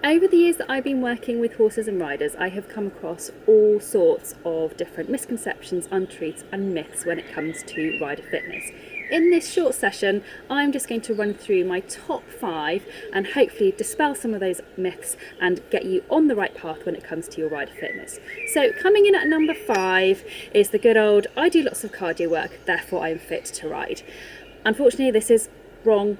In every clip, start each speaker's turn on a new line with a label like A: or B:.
A: Over the years that I've been working with horses and riders, I have come across all sorts of different misconceptions, untruths and myths when it comes to rider fitness. In this short session, I'm just going to run through my top 5 and hopefully dispel some of those myths and get you on the right path when it comes to your rider fitness. So coming in at number 5 is the good old, I do lots of cardio work, therefore I am fit to ride. Unfortunately, this is wrong.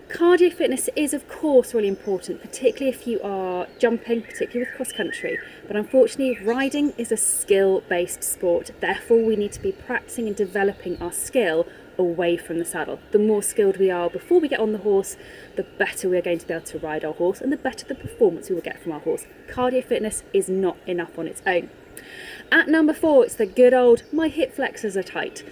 A: Cardio fitness is of course really important, particularly if you are jumping, particularly with cross country, but unfortunately riding is a skill-based sport, therefore we need to be practicing and developing our skill away from the saddle. The more skilled we are before we get on the horse, the better we're going to be able to ride our horse and the better the performance we will get from our horse. Cardio fitness is not enough on its own. At number 4, it's the good old, my hip flexors are tight.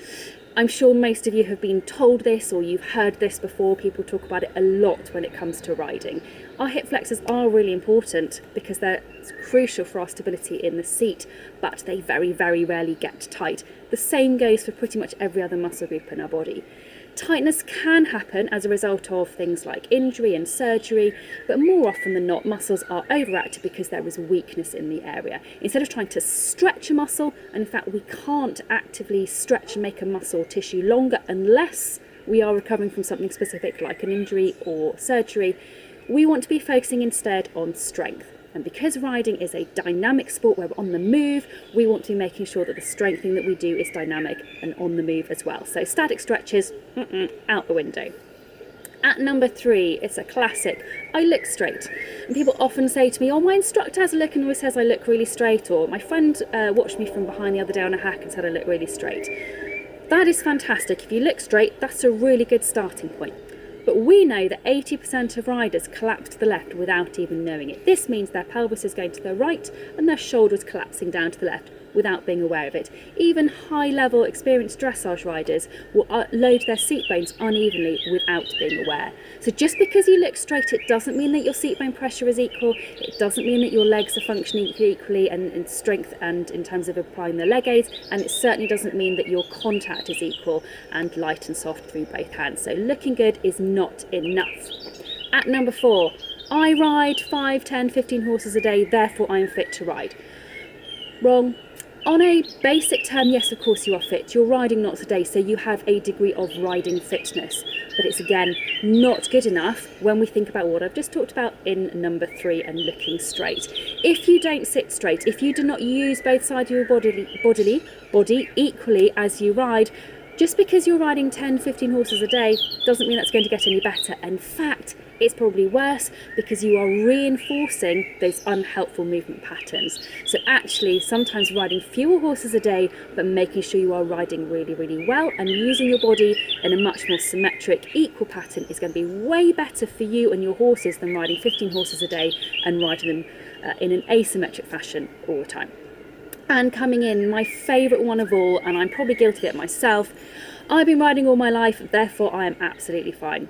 A: I'm sure most of you have been told this or you've heard this before. People talk about it a lot when it comes to riding. Our hip flexors are really important because they're crucial for our stability in the seat, but they very, very rarely get tight. The same goes for pretty much every other muscle group in our body. Tightness can happen as a result of things like injury and surgery, but more often than not, muscles are overactive because there is weakness in the area. Instead of trying to stretch a muscle, and in fact we can't actively stretch and make a muscle tissue longer unless we are recovering from something specific like an injury or surgery, we want to be focusing instead on strength. And because riding is a dynamic sport where we're on the move, we want to be making sure that the strengthening that we do is dynamic and on the move as well. So static stretches, out the window. At number 3, it's a classic, I look straight. And people often say to me, oh, my instructor has a look and always says I look really straight, or my friend watched me from behind the other day on a hack and said I look really straight. That is fantastic. If you look straight, that's a really good starting point. But we know that 80% of riders collapse to the left without even knowing it. This means their pelvis is going to the right and their shoulders collapsing down to the left without being aware of it. Even high-level experienced dressage riders will load their seat bones unevenly without being aware. So just because you look straight, it doesn't mean that your seat bone pressure is equal. It doesn't mean that your legs are functioning equally and in strength and in terms of applying the leg aids. And it certainly doesn't mean that your contact is equal and light and soft through both hands. So looking good is not enough. At number 4, I ride 5, 10, 15 horses a day, therefore I am fit to ride. Wrong. On a basic term, yes, of course you are fit. You're riding lots a day, so you have a degree of riding fitness. But it's, again, not good enough when we think about what I've just talked about in number 3 and looking straight. If you don't sit straight, if you do not use both sides of your body equally as you ride, just because you're riding 10, 15 horses a day doesn't mean that's going to get any better. In fact, it's probably worse because you are reinforcing those unhelpful movement patterns. So actually, sometimes riding fewer horses a day, but making sure you are riding really, really well and using your body in a much more symmetric, equal pattern is going to be way better for you and your horses than riding 15 horses a day and riding them in an asymmetric fashion all the time. And coming in, my favourite one of all, and I'm probably guilty of it myself, I've been riding all my life, therefore I am absolutely fine.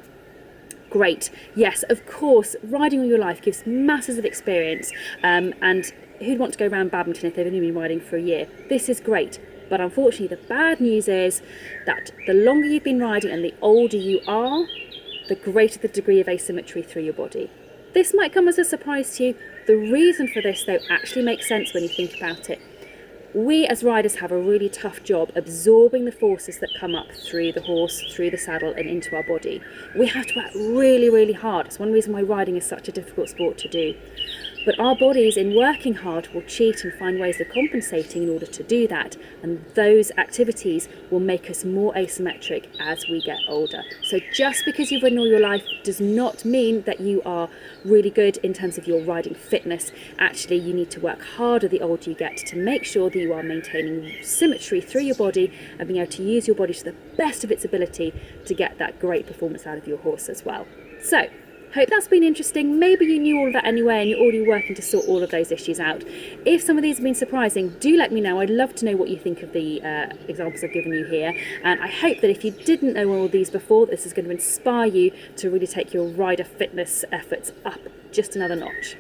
A: Great. Yes, of course, riding all your life gives masses of experience, and who'd want to go around badminton if they've only been riding for a year? This is great, but unfortunately the bad news is that the longer you've been riding and the older you are, the greater the degree of asymmetry through your body. This might come as a surprise to you. The reason for this, though, actually makes sense when you think about it. We as riders have a really tough job absorbing the forces that come up through the horse, through the saddle and into our body. We have to work really, really hard. It's one reason why riding is such a difficult sport to do. But our bodies, in working hard, will cheat and find ways of compensating in order to do that. And those activities will make us more asymmetric as we get older. So just because you've ridden all your life does not mean that you are really good in terms of your riding fitness. Actually, you need to work harder the older you get to make sure that you are maintaining symmetry through your body and being able to use your body to the best of its ability to get that great performance out of your horse as well. So, hope that's been interesting. Maybe you knew all of that anyway and you're already working to sort all of those issues out. If some of these have been surprising, do let me know. I'd love to know what you think of the examples I've given you here. And I hope that if you didn't know all of these before, this is going to inspire you to really take your rider fitness efforts up just another notch.